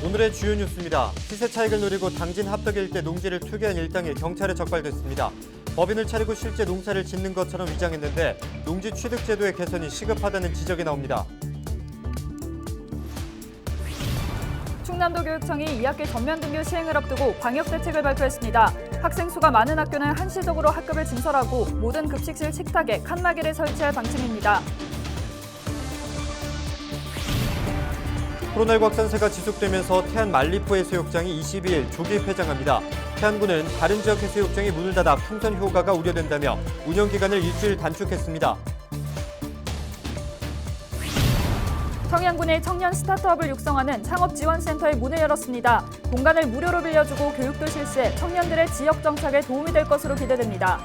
오늘의 주요 뉴스입니다. 시세 차익을 노리고 당진 합덕 일대 농지를 투기한 일당이 경찰에 적발됐습니다. 법인을 차리고 실제 농사를 짓는 것처럼 위장했는데 농지 취득 제도의 개선이 시급하다는 지적이 나옵니다. 충남도 교육청이 2학기 전면 등교 시행을 앞두고 방역 대책을 발표했습니다. 학생 수가 많은 학교는 한시적으로 학급을 증설하고 모든 급식실 식탁에 칸막이를 설치할 방침입니다. 코로나19 확산세가 지속되면서 태안 말리포 해수욕장이 22일 조기 폐장합니다. 태안군은 다른 지역 해수욕장이 문을 닫아 풍선 효과가 우려된다며 운영 기간을 일주일 단축했습니다. 청양군의 청년 스타트업을 육성하는 창업지원센터의 문을 열었습니다. 공간을 무료로 빌려주고 교육도 실시해 청년들의 지역 정착에 도움이 될 것으로 기대됩니다.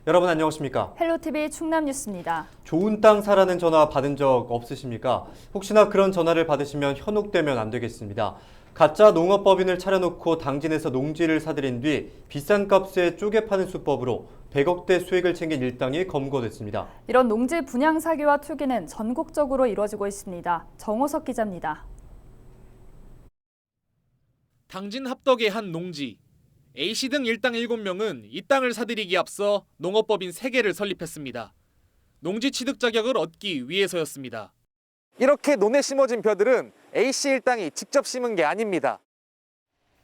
여러분 안녕하십니까? 헬로티비 충남 뉴스입니다. 좋은 땅 사라는 전화 받은 적 없으십니까? 혹시나 그런 전화를 받으시면 현혹되면 안 되겠습니다. 가짜 농업법인을 차려놓고 당진에서 농지를 사들인 뒤 비싼 값에 쪼개 파는 수법으로 100억대 수익을 챙긴 일당이 검거됐습니다. 이런 농지 분양 사기와 투기는 전국적으로 이루어지고 있습니다. 정호석 기자입니다. 당진 합덕의 한 농지. A씨 등 일당 7명은 이 땅을 사들이기에 앞서 농업법인 3개를 설립했습니다. 농지 취득 자격을 얻기 위해서였습니다. 이렇게 논에 심어진 벼들은 A씨 일당이 직접 심은 게 아닙니다.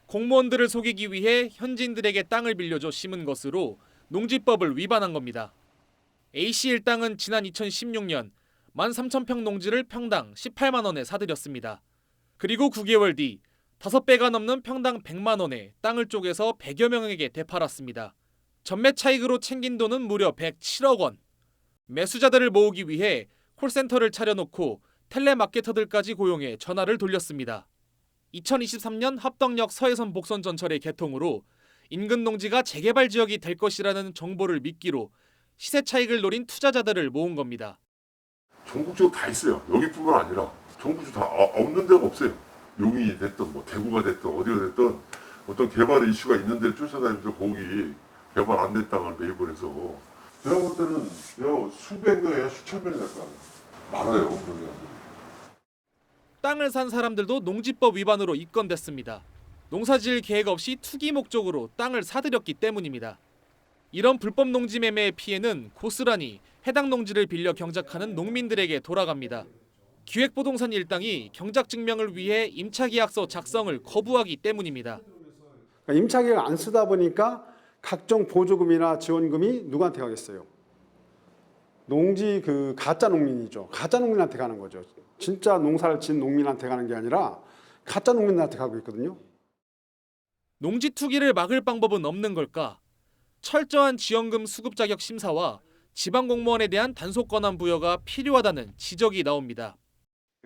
공무원들을 속이기 위해 현지인들에게 땅을 빌려줘 심은 것으로 농지법을 위반한 겁니다. A씨 일당은 지난 2016년 13,000평 농지를 평당 18만 원에 사들였습니다. 그리고 9개월 뒤 5배가 넘는 평당 100만 원에 땅을 쪼개서 100여 명에게 되팔았습니다. 전매 차익으로 챙긴 돈은 무려 107억 원. 매수자들을 모으기 위해 콜센터를 차려놓고 텔레마케터들까지 고용해 전화를 돌렸습니다. 2023년 합덕역 서해선 복선 전철의 개통으로 인근 농지가 재개발 지역이 될 것이라는 정보를 미끼로 시세 차익을 노린 투자자들을 모은 겁니다. 전국적으로 다 있어요. 여기뿐만 아니라 전국적으로 다 없는 데가 없어요. 용인이 됐든 뭐 대구가 됐든 어디가 됐든 어떤 개발 이슈가 있는 데를 쫓아다니면서 거기 개발 안 됐다고 매입을 해서 제가 볼 때는 수백 명이나 수천 명이 될 거 아니에요. 많아요. 그러면. 땅을 산 사람들도 농지법 위반으로 입건됐습니다. 농사지을 계획 없이 투기 목적으로 땅을 사들였기 때문입니다. 이런 불법 농지 매매의 피해는 고스란히 해당 농지를 빌려 경작하는 농민들에게 돌아갑니다. 기획부동산 일당이 경작 증명을 위해 임차계약서 작성을 거부하기 때문입니다. 임차계획 안 쓰다 보니까 각종 보조금이나 지원금이 누구한테 가겠어요? 농지 가짜 농민이죠. 가짜 농민한테 가는 거죠. 진짜 농사를 지은 농민한테 가는 게 아니라 가짜 농민한테 가고 있거든요. 농지 투기를 막을 방법은 없는 걸까? 철저한 지원금 수급 자격 심사와 지방 공무원에 대한 단속 권한 부여가 필요하다는 지적이 나옵니다.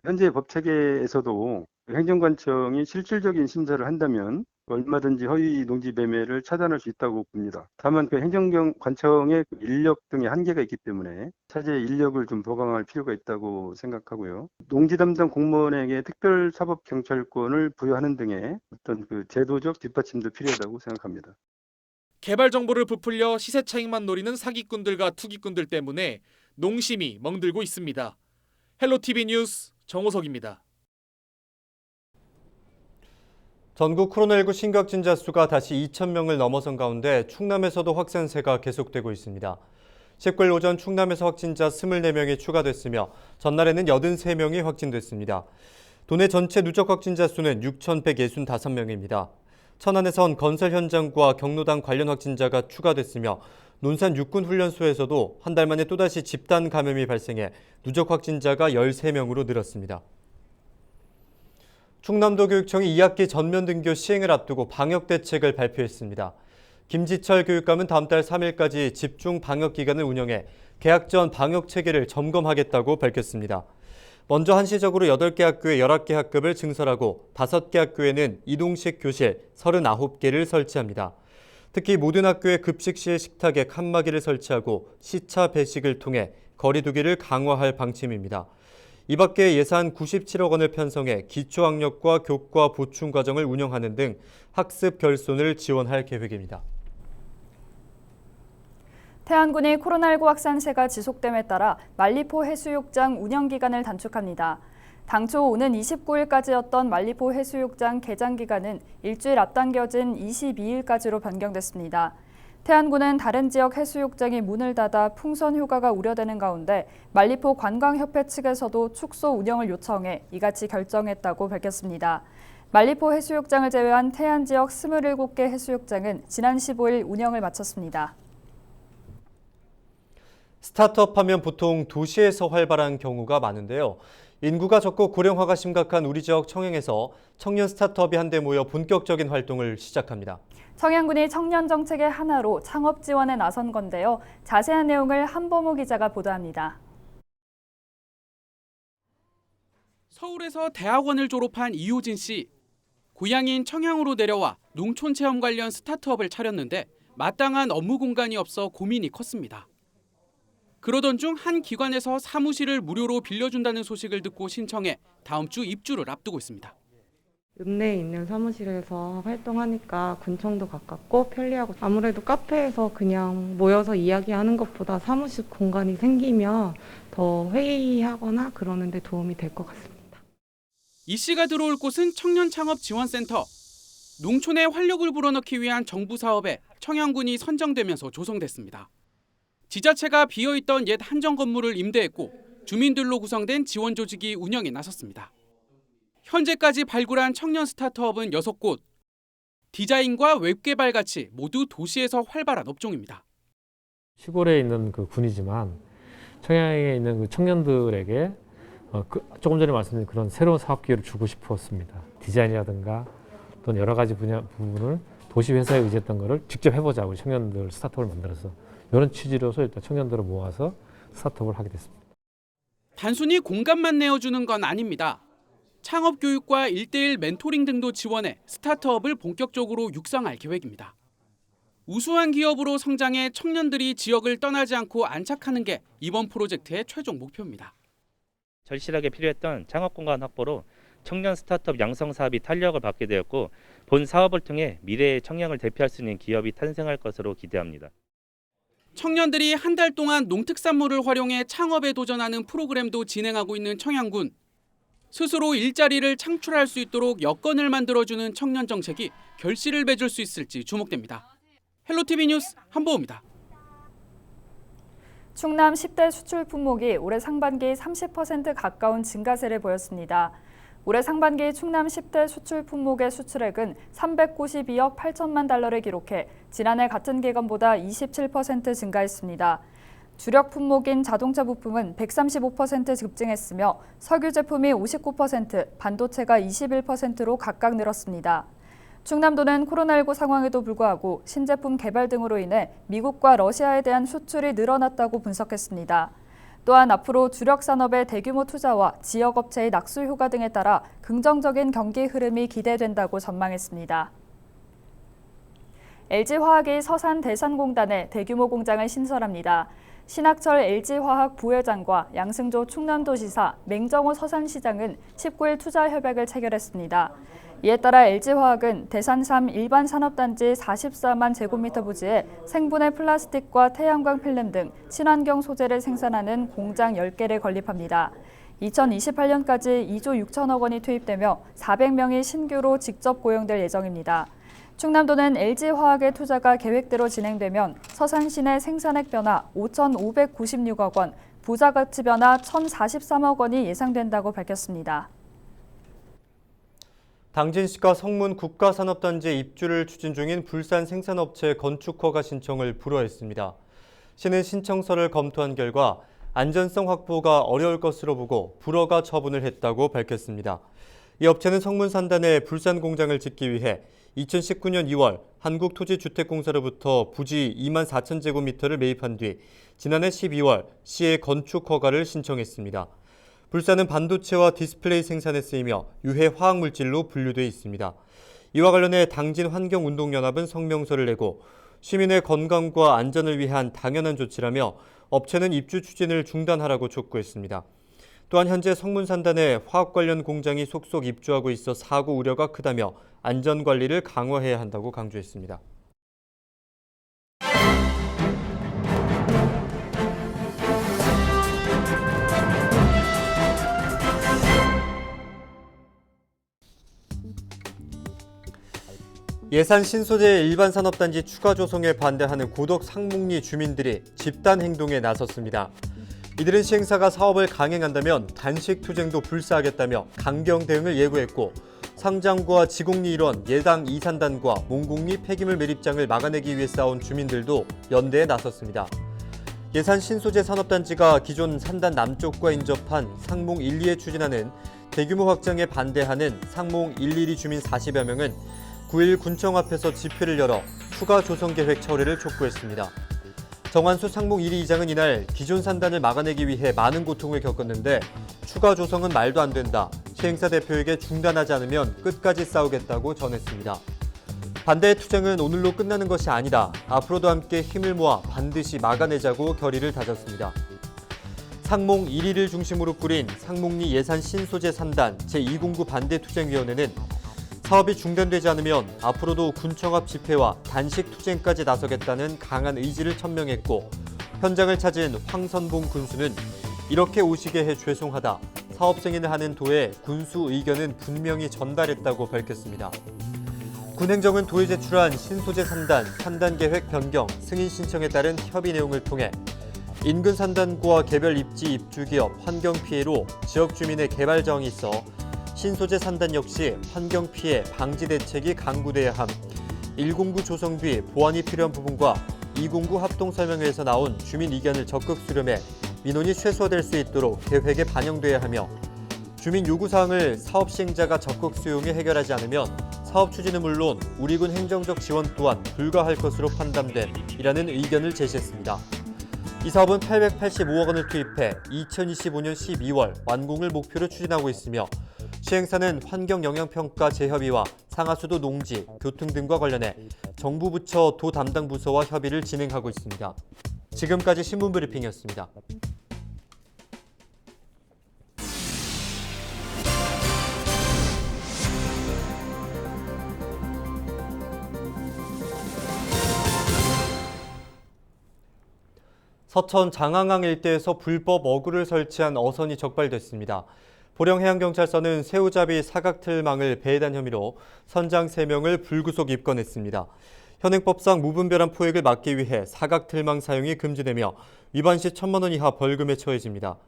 현재 법 체계에서도 행정관청이 실질적인 심사를 한다면 얼마든지 허위 농지 매매를 차단할 수 있다고 봅니다. 다만 행정관청의 인력 등의 한계가 있기 때문에 차제 인력을 좀 보강할 필요가 있다고 생각하고요. 농지 담당 공무원에게 특별사법경찰권을 부여하는 등의 어떤 제도적 뒷받침도 필요하다고 생각합니다. 개발 정보를 부풀려 시세 차익만 노리는 사기꾼들과 투기꾼들 때문에 농심이 멍들고 있습니다. 헬로티비 뉴스 정호석입니다. 전국 코로나19 신규 확진자 수가 다시 2,000명을 넘어선 가운데 충남에서도 확산세가 계속되고 있습니다. 19일 오전 충남에서 확진자 24명이 추가됐으며 전날에는 83명이 확진됐습니다. 도내 전체 누적 확진자 수는 6,165명입니다. 천안에선 건설 현장과 경로당 관련 확진자가 추가됐으며 논산 육군훈련소에서도 한 달 만에 또다시 집단 감염이 발생해 누적 확진자가 13명으로 늘었습니다. 충남도 교육청이 2학기 전면 등교 시행을 앞두고 방역 대책을 발표했습니다. 김지철 교육감은 다음 달 3일까지 집중 방역 기간을 운영해 개학 전 방역 체계를 점검하겠다고 밝혔습니다. 먼저 한시적으로 8개 학교에 11개 학급을 증설하고 5개 학교에는 이동식 교실 39개를 설치합니다. 특히 모든 학교의 급식실 식탁에 칸막이를 설치하고 시차 배식을 통해 거리 두기를 강화할 방침입니다. 이 밖에 예산 97억 원을 편성해 기초학력과 교과 보충 과정을 운영하는 등 학습 결손을 지원할 계획입니다. 태안군이 코로나19 확산세가 지속됨에 따라 말리포 해수욕장 운영 기간을 단축합니다. 당초 오는 29일까지였던 말리포 해수욕장 개장 기간은 일주일 앞당겨진 22일까지로 변경됐습니다. 태안군은 다른 지역 해수욕장이 문을 닫아 풍선 휴가가 우려되는 가운데 말리포 관광협회 측에서도 축소 운영을 요청해 이같이 결정했다고 밝혔습니다. 말리포 해수욕장을 제외한 태안 지역 27개 해수욕장은 지난 15일 운영을 마쳤습니다. 스타트업 하면 보통 도시에서 활발한 경우가 많은데요. 인구가 적고 고령화가 심각한 우리 지역 청양에서 청년 스타트업이 한데 모여 본격적인 활동을 시작합니다. 청양군이 청년 정책의 하나로 창업 지원에 나선 건데요. 자세한 내용을 한범우 기자가 보도합니다. 서울에서 대학원을 졸업한 이효진 씨. 고향인 청양으로 내려와 농촌 체험 관련 스타트업을 차렸는데 마땅한 업무 공간이 없어 고민이 컸습니다. 그러던 중 한 기관에서 사무실을 무료로 빌려준다는 소식을 듣고 신청해 다음 주 입주를 앞두고 있습니다. 읍내에 있는 사무실에서 활동하니까 군청도 가깝고 편리하고 아무래도 카페에서 그냥 모여서 이야기하는 것보다 사무실 공간이 생기면 더 회의하거나 그러는 데 도움이 될 것 같습니다. 이 씨가 들어올 곳은 청년 창업 지원센터. 농촌에 활력을 불어넣기 위한 정부 사업에 청양군이 선정되면서 조성됐습니다. 지자체가 비어있던 옛 한정 건물을 임대했고 주민들로 구성된 지원 조직이 운영에 나섰습니다. 현재까지 발굴한 청년 스타트업은 6곳. 디자인과 웹 개발 같이 모두 도시에서 활발한 업종입니다. 시골에 있는 그 군이지만 청양에 있는 그 청년들에게 조금 전에 말씀드린 그런 새로운 사업 기회를 주고 싶었습니다. 디자인이라든가 또는 여러 가지 부분을 도시 회사에 의지했던 거를 직접 해보자고 청년들 스타트업을 만들어서 이런 취지로서 일단 청년들을 모아서 스타트업을 하게 됐습니다. 단순히 공간만 내어주는 건 아닙니다. 창업 교육과 1:1 멘토링 등도 지원해 스타트업을 본격적으로 육성할 계획입니다. 우수한 기업으로 성장해 청년들이 지역을 떠나지 않고 안착하는 게 이번 프로젝트의 최종 목표입니다. 절실하게 필요했던 창업 공간 확보로 청년 스타트업 양성 사업이 탄력을 받게 되었고 본 사업을 통해 미래의 청년을 대표할 수 있는 기업이 탄생할 것으로 기대합니다. 청년들이 한 달 동안 농특산물을 활용해 창업에 도전하는 프로그램도 진행하고 있는 청양군. 스스로 일자리를 창출할 수 있도록 여건을 만들어주는 청년 정책이 결실을 맺을 수 있을지 주목됩니다. 헬로티비 뉴스 한보우입니다. 충남 10대 수출 품목이 올해 상반기 30% 가까운 증가세를 보였습니다. 올해 상반기 충남 10대 수출 품목의 수출액은 392억 8천만 달러를 기록해 지난해 같은 기간보다 27% 증가했습니다. 주력 품목인 자동차 부품은 135% 급증했으며 석유 제품이 59%, 반도체가 21%로 각각 늘었습니다. 충남도는 코로나19 상황에도 불구하고 신제품 개발 등으로 인해 미국과 러시아에 대한 수출이 늘어났다고 분석했습니다. 또한 앞으로 주력 산업의 대규모 투자와 지역업체의 낙수 효과 등에 따라 긍정적인 경기 흐름이 기대된다고 전망했습니다. LG화학이 서산 대산공단에 대규모 공장을 신설합니다. 신학철 LG화학 부회장과 양승조 충남도지사, 맹정호 서산시장은 19일 투자 협약을 체결했습니다. 이에 따라 LG화학은 대산 3 일반 산업단지 44만 제곱미터 부지에 생분해 플라스틱과 태양광 필름 등 친환경 소재를 생산하는 공장 10개를 건립합니다. 2028년까지 2조 6천억 원이 투입되며 400명이 신규로 직접 고용될 예정입니다. 충남도는 LG화학의 투자가 계획대로 진행되면 서산시 내 생산액 변화 5,596억 원, 부가가치 변화 1,043억 원이 예상된다고 밝혔습니다. 당진시가 성문 국가산업단지에 입주를 추진 중인 불산 생산업체 건축 허가 신청을 불허했습니다. 시는 신청서를 검토한 결과 안전성 확보가 어려울 것으로 보고 불허가 처분을 했다고 밝혔습니다. 이 업체는 성문 산단에 불산 공장을 짓기 위해 2019년 2월 한국토지주택공사로부터 부지 2만 4천 제곱미터를 매입한 뒤 지난해 12월 시에 건축 허가를 신청했습니다. 불산은 반도체와 디스플레이 생산에 쓰이며 유해 화학물질로 분류돼 있습니다. 이와 관련해 당진환경운동연합은 성명서를 내고 시민의 건강과 안전을 위한 당연한 조치라며 업체는 입주 추진을 중단하라고 촉구했습니다. 또한 현재 성문산단에 화학 관련 공장이 속속 입주하고 있어 사고 우려가 크다며 안전관리를 강화해야 한다고 강조했습니다. 예산 신소재 일반 산업단지 추가 조성에 반대하는 고덕 상목리 주민들이 집단 행동에 나섰습니다. 이들은 시행사가 사업을 강행한다면 단식 투쟁도 불사하겠다며 강경 대응을 예고했고 상장과 지공리 일원, 예당 이산단과 몽공리 폐기물 매립장을 막아내기 위해 싸운 주민들도 연대에 나섰습니다. 예산 신소재 산업단지가 기존 산단 남쪽과 인접한 상목 1, 2에 추진하는 대규모 확장에 반대하는 상목 1, 2 주민 40여 명은 9일 군청 앞에서 집회를 열어 추가 조성 계획 철회를 촉구했습니다. 정환수 상목 1위 이장은 이날 기존 산단을 막아내기 위해 많은 고통을 겪었는데 추가 조성은 말도 안 된다. 시행사 대표에게 중단하지 않으면 끝까지 싸우겠다고 전했습니다. 반대의 투쟁은 오늘로 끝나는 것이 아니다. 앞으로도 함께 힘을 모아 반드시 막아내자고 결의를 다졌습니다. 상목 1위를 중심으로 꾸린 상목리 예산 신소재 산단 제209 반대투쟁위원회는 사업이 중단되지 않으면 앞으로도 군청 앞 집회와 단식 투쟁까지 나서겠다는 강한 의지를 천명했고 현장을 찾은 황선봉 군수는 이렇게 오시게 해 죄송하다. 사업 승인을 하는 도에 군수 의견은 분명히 전달했다고 밝혔습니다. 군행정은 도에 제출한 신소재 산단 계획 변경, 승인 신청에 따른 협의 내용을 통해 인근 산단과 개별 입지 입주 기업 환경 피해로 지역 주민의 개발 저항이 있어 신소재 산단 역시 환경 피해 방지 대책이 강구돼야 함. 109 조성 뒤 보완이 필요한 부분과 209 합동 설명회에서 나온 주민 의견을 적극 수렴해 민원이 최소화될 수 있도록 계획에 반영돼야 하며 주민 요구 사항을 사업 시행자가 적극 수용해 해결하지 않으면 사업 추진은 물론 우리군 행정적 지원 또한 불가할 것으로 판단됨이라는 의견을 제시했습니다. 이 사업은 885억 원을 투입해 2025년 12월 완공을 목표로 추진하고 있으며 시행사는 환경영향평가 재협의와 상하수도 농지, 교통 등과 관련해 정부 부처 도 담당 부서와 협의를 진행하고 있습니다. 지금까지 신문브리핑이었습니다. 서천 장항항 일대에서 불법 어구를 설치한 어선이 적발됐습니다. 보령해양경찰서는 새우잡이 사각틀망을 배회한 혐의로 선장 3명을 불구속 입건했습니다. 현행법상 무분별한 포획을 막기 위해 사각틀망 사용이 금지되며 위반 시 1,000만 원 이하 벌금에 처해집니다.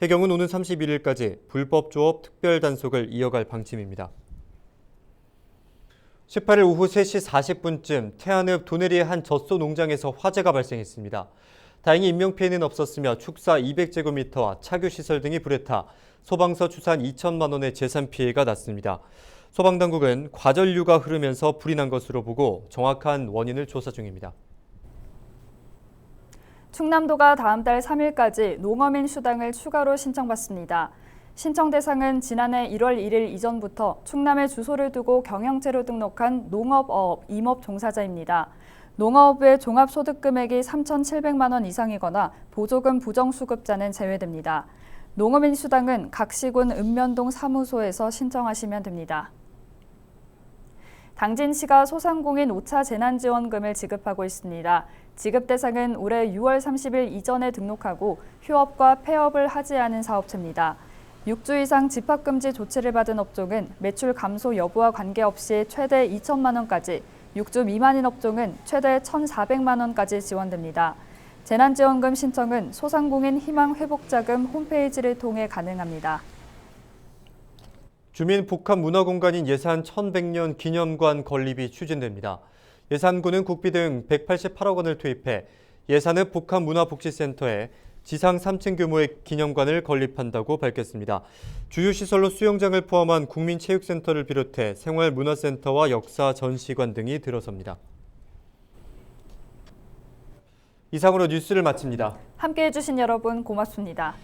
해경은 오는 31일까지 불법 조업 특별 단속을 이어갈 방침입니다. 18일 오후 3시 40분쯤 태안읍 도내리의 한 젖소 농장에서 화재가 발생했습니다. 다행히 인명피해는 없었으며 축사 200제곱미터와 차교시설 등이 불에 타 소방서 추산 2천만 원의 재산 피해가 났습니다. 소방당국은 과전류가 흐르면서 불이 난 것으로 보고 정확한 원인을 조사 중입니다. 충남도가 다음 달 3일까지 농어민 수당을 추가로 신청받습니다. 신청 대상은 지난해 1월 1일 이전부터 충남에 주소를 두고 경영체로 등록한 농업어업, 임업 종사자입니다. 농어업의 종합소득금액이 3,700만 원 이상이거나 보조금 부정수급자는 제외됩니다. 농어민 수당은 각 시군 읍면동 사무소에서 신청하시면 됩니다. 당진시가 소상공인 5차 재난지원금을 지급하고 있습니다. 지급 대상은 올해 6월 30일 이전에 등록하고 휴업과 폐업을 하지 않은 사업체입니다. 6주 이상 집합금지 조치를 받은 업종은 매출 감소 여부와 관계없이 최대 2천만 원까지, 6주 미만인 업종은 최대 1,400만 원까지 지원됩니다. 재난지원금 신청은 소상공인 희망회복자금 홈페이지를 통해 가능합니다. 주민 복합 문화공간인 예산 1100년 기념관 건립이 추진됩니다. 예산군은 국비 등 188억 원을 투입해 예산읍 복합문화복지센터에 지상 3층 규모의 기념관을 건립한다고 밝혔습니다. 주요 시설로 수영장을 포함한 국민체육센터를 비롯해 생활문화센터와 역사 전시관 등이 들어섭니다. 이상으로 뉴스를 마칩니다. 함께해 주신 여러분 고맙습니다.